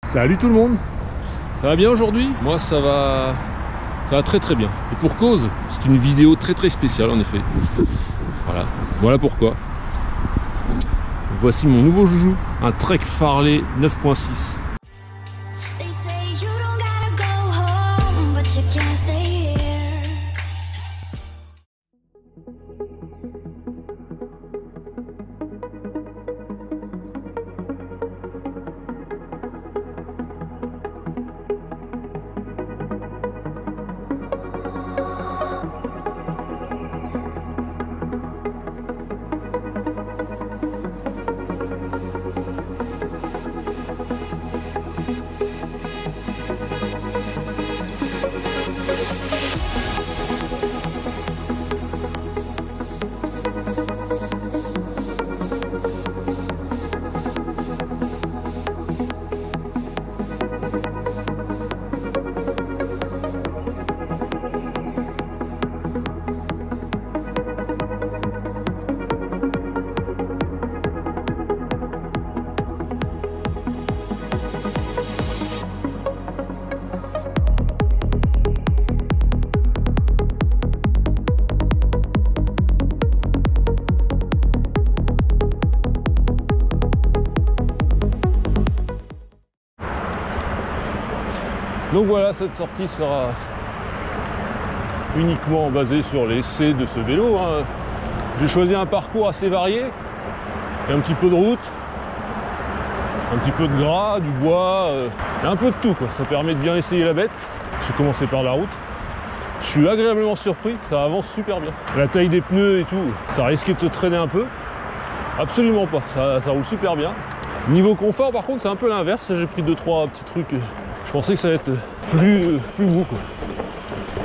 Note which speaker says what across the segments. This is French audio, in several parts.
Speaker 1: Salut tout le monde. Ça va bien aujourd'hui? Moi ça va très très bien. Et pour cause, c'est une vidéo très très spéciale en effet. Voilà pourquoi. Voici mon nouveau joujou, un Trek Farley 9.6. Donc voilà, cette sortie sera uniquement basée sur l'essai de ce vélo. J'ai choisi un parcours assez varié, et un petit peu de route, un petit peu de gras, du bois, et un peu de tout, quoi. Ça permet de bien essayer la bête. J'ai commencé par la route. Je suis agréablement surpris, ça avance super bien. La taille des pneus et tout, ça risquait de se traîner un peu. Absolument pas, ça roule super bien. Niveau confort par contre c'est un peu l'inverse, j'ai pris 2-3 petits trucs. Je pensais que ça allait être plus mou, quoi.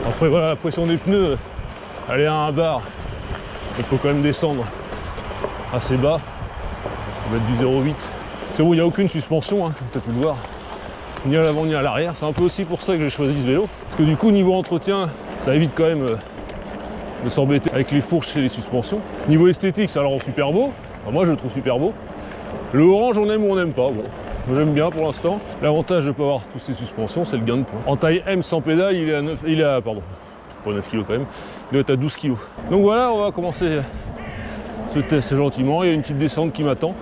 Speaker 1: Après voilà, la pression des pneus, elle est à 1 bar. Il faut quand même descendre assez bas. On va mettre du 0,8. C'est bon, il n'y a aucune suspension, comme tu as pu le voir. Ni à l'avant ni à l'arrière. C'est un peu aussi pour ça que j'ai choisi ce vélo. Parce que du coup, niveau entretien, ça évite quand même de s'embêter avec les fourches et les suspensions. Niveau esthétique, ça le rend super beau. Enfin, moi, je le trouve super beau. Le orange, on aime ou on n'aime pas. Bon. J'aime bien pour l'instant. L'avantage de ne pas avoir toutes ces suspensions, c'est le gain de poids. En taille M sans pédale, il est à pas 9 kg quand même, il doit être à 12 kg. Donc voilà, on va commencer ce test gentiment. Il y a une petite descente qui m'attend.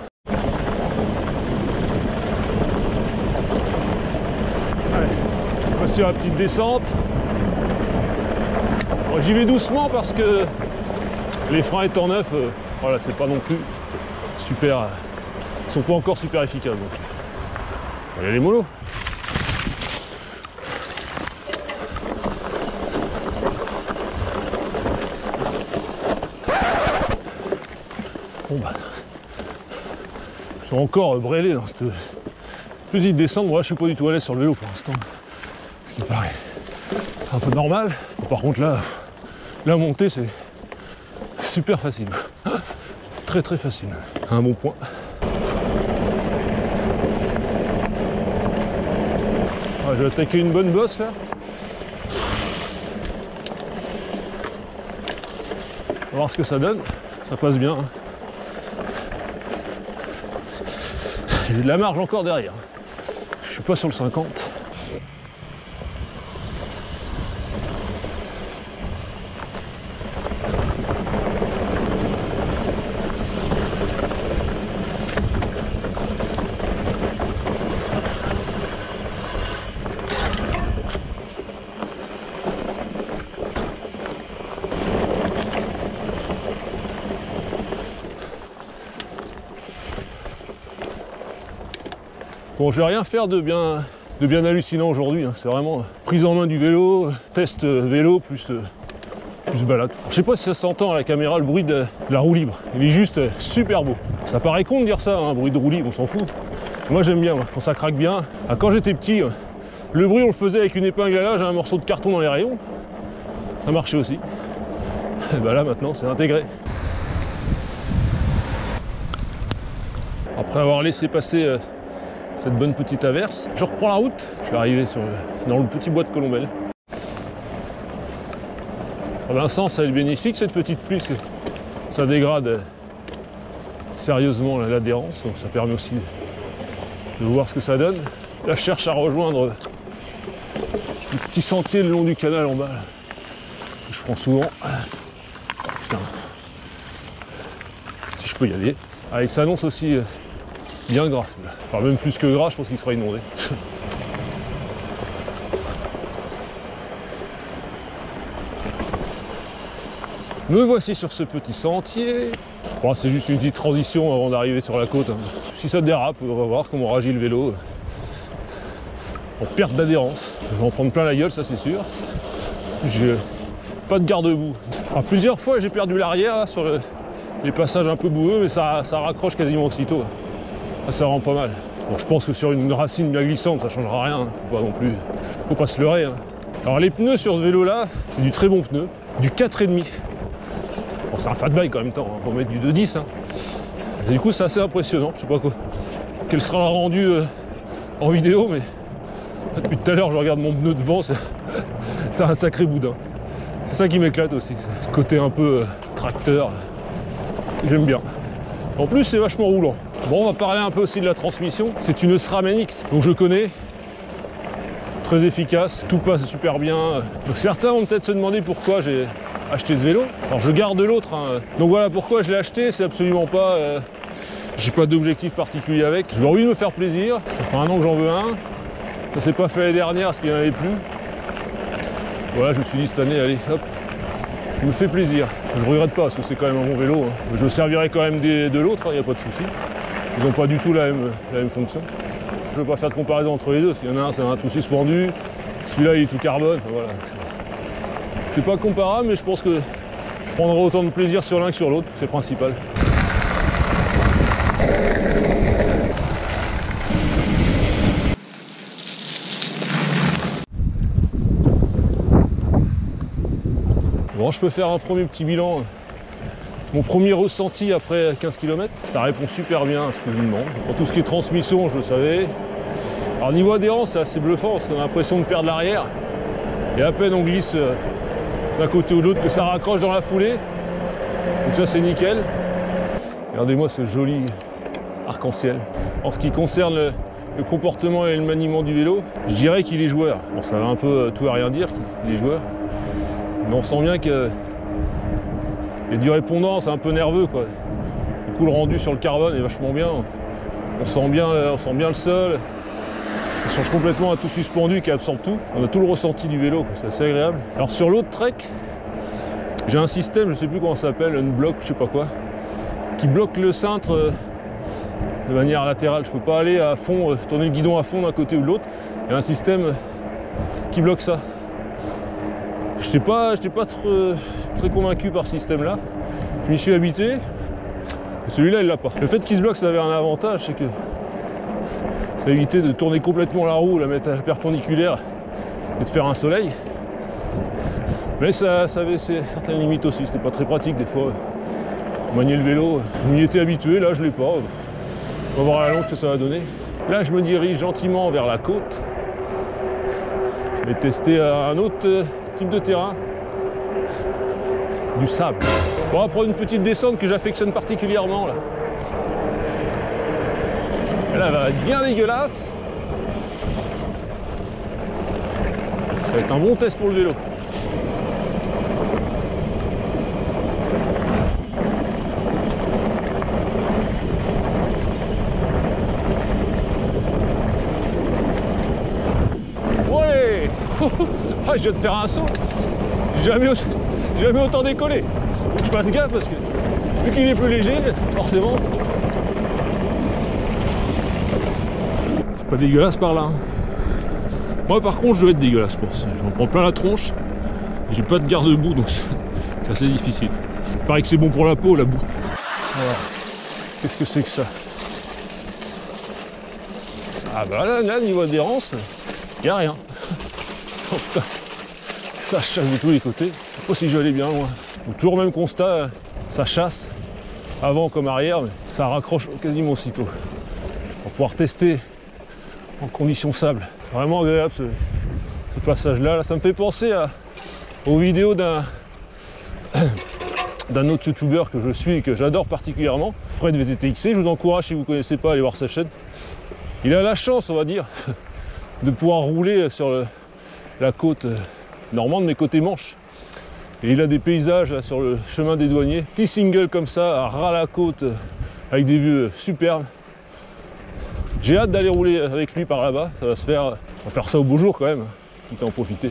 Speaker 1: Allez, voici la petite descente. Bon, j'y vais doucement parce que les freins étant neufs, voilà, c'est pas non plus super. Ils sont pas encore super efficaces. Donc. Allez les mollo. Bon bah, ils sont encore brêlés dans cette petite descente. Moi, je suis pas du tout à l'aise sur le vélo pour l'instant, ce qui paraît un peu normal. Par contre là, la montée c'est super facile, très très facile. Un bon point. Je vais attaquer une bonne bosse là. On va voir ce que ça donne. Ça passe bien. J'ai de la marge encore derrière. Je suis pas sur le 50. Bon, je vais rien faire de bien hallucinant aujourd'hui, c'est vraiment prise en main du vélo, test vélo plus balade. Je sais pas si ça s'entend à la caméra, le bruit de la roue libre, il est juste super beau. Ça paraît con de dire ça, bruit de roue libre, on s'en fout. Moi j'aime bien, quand ça craque bien. Quand j'étais petit, le bruit on le faisait avec une épingle à linge, un morceau de carton dans les rayons, ça marchait aussi. Et ben là maintenant c'est intégré. Après avoir laissé passer cette bonne petite averse, je reprends la route. Je suis arrivé dans le petit bois de Colombelle. Dans un sens, elle est bénéfique cette petite pluie, parce que ça dégrade sérieusement l'adhérence, donc ça permet aussi de voir ce que ça donne. Là, je cherche à rejoindre le petit sentier le long du canal en bas. Là. Je prends souvent. Putain. Si je peux y aller. Ah, il s'annonce aussi bien gras. Enfin, même plus que gras, je pense qu'il sera inondé. Me voici sur ce petit sentier. Bon, c'est juste une petite transition avant d'arriver sur la côte. Hein. Si ça dérape, on va voir comment réagit le vélo. En perte d'adhérence. Je vais en prendre plein la gueule, ça c'est sûr. J'ai pas de garde-boue. Alors, plusieurs fois j'ai perdu l'arrière sur les passages un peu boueux, mais ça raccroche quasiment aussitôt. Ça rend pas mal. Bon, je pense que sur une racine bien glissante, ça changera rien. Faut pas non plus. Faut pas se leurrer. Hein. Alors les pneus sur ce vélo là, c'est du très bon pneu. Du 4,5. Bon, c'est un fat bike en même temps, on va mettre du 2,10. Hein. Et du coup, c'est assez impressionnant. Je sais pas quoi. Quel sera le rendu en vidéo, mais depuis tout à l'heure, je regarde mon pneu devant, c'est un sacré boudin. C'est ça qui m'éclate aussi. Ce côté un peu tracteur. J'aime bien. En plus, c'est vachement roulant. Bon, on va parler un peu aussi de la transmission. C'est une SRAM NX, donc je connais. Très efficace, tout passe super bien. Donc certains vont peut-être se demander pourquoi j'ai acheté ce vélo. Alors je garde l'autre, hein. Donc voilà pourquoi je l'ai acheté, c'est absolument pas... j'ai pas d'objectif particulier avec. J'ai envie de me faire plaisir, ça fait un an que j'en veux un. Ça s'est pas fait l'année dernière parce qu'il n'y en avait plus. Voilà, je me suis dit cette année, allez, hop, je me fais plaisir. Je regrette pas parce que c'est quand même un bon vélo. Hein. Je servirai quand même de l'autre, il n'y a pas de souci. Ils n'ont pas du tout la même fonction. Je ne veux pas faire de comparaison entre les deux. S'il y en a un, c'est un tout suspendu. Celui-là, il est tout carbone. Enfin, voilà. C'est pas comparable, mais je pense que je prendrai autant de plaisir sur l'un que sur l'autre. C'est le principal. Bon, je peux faire un premier petit bilan. Mon premier ressenti après 15 km, ça répond super bien à ce que je me demande. Pour tout ce qui est transmission, je le savais. Alors niveau adhérence, c'est assez bluffant parce qu'on a l'impression de perdre l'arrière. Et à peine on glisse d'un côté ou de l'autre que ça raccroche dans la foulée. Donc ça c'est nickel. Regardez-moi ce joli arc-en-ciel. En ce qui concerne le comportement et le maniement du vélo, je dirais qu'il est joueur. Bon, ça va un peu tout à rien dire qu'il est joueur. Mais on sent bien que il y a du répondant, c'est un peu nerveux quoi. Du coup le rendu sur le carbone est vachement bien. On sent bien le sol. Ça change complètement à tout suspendu qui absorbe tout. On a tout le ressenti du vélo, c'est assez agréable. Alors sur l'autre Trek, j'ai un système, je sais plus comment ça s'appelle, Unblock, je sais pas quoi, qui bloque le cintre de manière latérale. Je peux pas aller à fond, tourner le guidon à fond d'un côté ou de l'autre. Il y a un système qui bloque ça. Je n'étais pas très convaincu par ce système-là. Je m'y suis habitué. Et celui-là, il l'a pas. Le fait qu'il se bloque, ça avait un avantage, c'est que ça évitait de tourner complètement la roue, la mettre à la perpendiculaire et de faire un soleil. Mais ça avait certaines limites aussi. C'était pas très pratique des fois. Manier le vélo, je m'y étais habitué. Là, je l'ai pas. On va voir à la longue ce que ça va donner. Là, je me dirige gentiment vers la côte. Je vais tester un autre type de terrain, du sable. On va prendre une petite descente que j'affectionne particulièrement là. Et là, elle va être bien dégueulasse. Ça va être un bon test pour le vélo. Ouais. Ah, je viens de faire un saut. Jamais autant décollé. Faut que je fasse gaffe parce que vu qu'il est plus léger, forcément. C'est pas dégueulasse par là. Hein. Moi par contre je dois être dégueulasse, je pense. J'en prends plein la tronche. Et j'ai pas de garde-boue donc c'est assez difficile. Il paraît que c'est bon pour la peau la boue. Voilà. Qu'est-ce que c'est que ça? Ah bah là niveau adhérence, il n'y a rien. Oh, putain. Ça chasse de tous les côtés. Je sais pas si je vais aller bien loin. Donc, toujours le même constat, ça chasse avant comme arrière, mais ça raccroche quasiment aussitôt. On va pouvoir tester en conditions sable. C'est vraiment agréable ce passage-là. Là, ça me fait penser aux vidéos d'un autre youtubeur que je suis et que j'adore particulièrement, Fred VTTXC. Je vous encourage, si vous ne connaissez pas, à aller voir sa chaîne. Il a la chance, on va dire, de pouvoir rouler sur la côte normande, mais côté Manche. Et il a des paysages là, sur le chemin des douaniers, petit single comme ça, à ras la côte, avec des vues superbes. J'ai hâte d'aller rouler avec lui par là-bas, ça va se faire, on va faire ça au beau jour quand même, quitte à en profiter.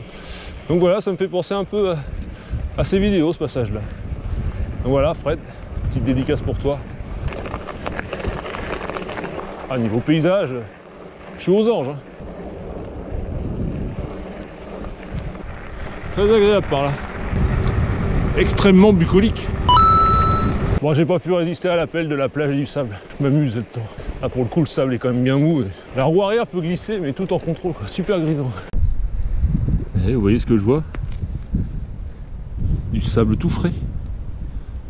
Speaker 1: Donc voilà, ça me fait penser un peu à ces vidéos, ce passage-là. Donc voilà, Fred, petite dédicace pour toi. Ah, niveau paysage, je suis aux anges. Hein. Très agréable par là. Extrêmement bucolique. Bon, j'ai pas pu résister à l'appel de la plage et du sable. Je m'amuse là-dedans. Là, pour le coup, le sable est quand même bien mou. La roue arrière peut glisser, mais tout en contrôle, quoi. Super grisant. Et vous voyez ce que je vois? Du sable tout frais.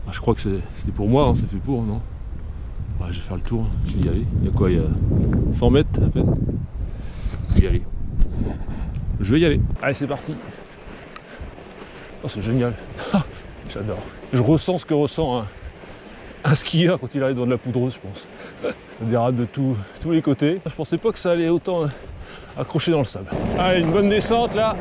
Speaker 1: Ah, je crois que c'était pour moi, hein, c'est fait pour, non? Ouais, je vais faire le tour, je vais y aller. Il y a quoi? Il y a 100 mètres à peine. Je vais y aller. Je vais y aller. Allez, c'est parti. Oh, c'est génial. J'adore. Je ressens ce que ressent un skieur quand il arrive dans de la poudreuse, je pense. Ça dérape de tous les côtés. Je pensais pas que ça allait autant accrocher dans le sable. Allez, une bonne descente là.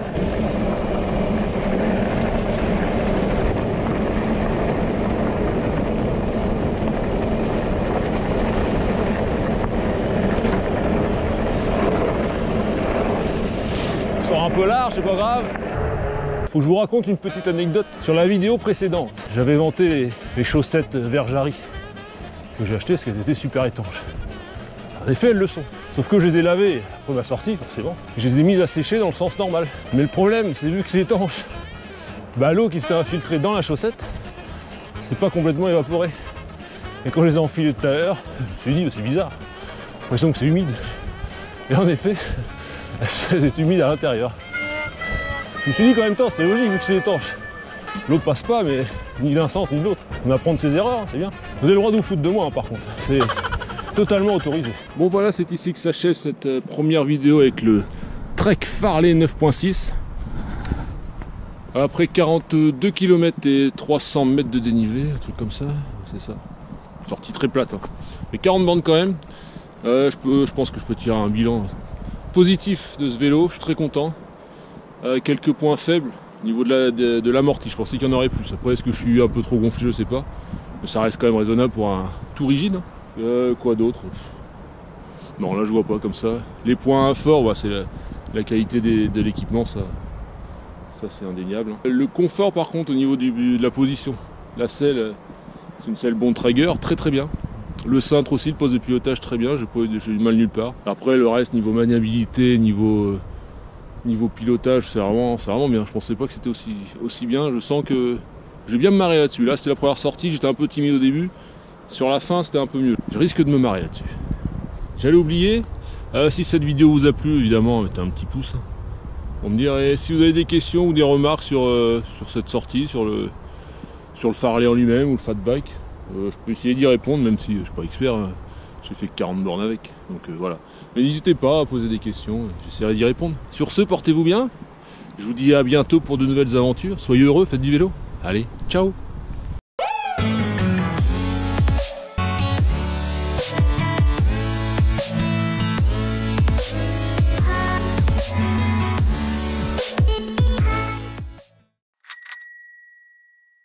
Speaker 1: On sort un peu large, c'est pas grave. Faut que je vous raconte une petite anecdote. Sur la vidéo précédente, j'avais vanté les chaussettes Verjari que j'ai achetées parce qu'elles étaient super étanches. En effet, elles le sont. Sauf que je les ai lavées après ma sortie, forcément. Je les ai mises à sécher dans le sens normal. Mais le problème, c'est vu que c'est étanche, bah, l'eau qui s'était infiltrée dans la chaussette, c'est pas complètement évaporé. Et quand je les ai enfilées tout à l'heure, je me suis dit, c'est bizarre. J'ai l'impression que c'est humide. Et en effet, elles étaient humides à l'intérieur. Je me suis dit qu'en même temps, c'est logique vu que c'est étanche. L'eau passe pas, mais ni d'un sens ni de l'autre. On apprend de ses erreurs, c'est bien. Vous avez le droit de vous foutre de moi, hein, par contre. C'est totalement autorisé. Bon voilà, c'est ici que s'achève cette première vidéo avec le Trek Farley 9.6. Après 42 km et 300 mètres de dénivelé, un truc comme ça, c'est ça. Sortie très plate, hein. Mais 40 bandes quand même. Je pense que je peux tirer un bilan positif de ce vélo, je suis très content. Quelques points faibles au niveau de l'amorti, je pensais qu'il y en aurait plus. Après, est-ce que je suis un peu trop gonflé, je sais pas. Mais ça reste quand même raisonnable pour un tout rigide. Quoi d'autre? Non, là je vois pas comme ça. Les points forts, bah, c'est la qualité de l'équipement, ça c'est indéniable. Le confort par contre au niveau de la position. La selle, c'est une selle Bontrager, très très bien. Le cintre aussi, le poste de pilotage très bien, j'ai eu mal nulle part. Après le reste, niveau maniabilité, niveau pilotage, c'est vraiment bien. Je pensais pas que c'était aussi bien. Je sens que je vais bien me marrer là-dessus. Là, c'était la première sortie, j'étais un peu timide au début. Sur la fin, c'était un peu mieux. Je risque de me marrer là-dessus. J'allais oublier, si cette vidéo vous a plu, évidemment, mettez un petit pouce. On me dirait si vous avez des questions ou des remarques sur cette sortie, sur le Farley en lui-même ou le fat bike. Je peux essayer d'y répondre, même si je ne suis pas expert. J'ai fait 40 bornes avec. Donc voilà. Mais n'hésitez pas à poser des questions, j'essaierai d'y répondre. Sur ce, portez-vous bien. Je vous dis à bientôt pour de nouvelles aventures. Soyez heureux, faites du vélo. Allez, ciao!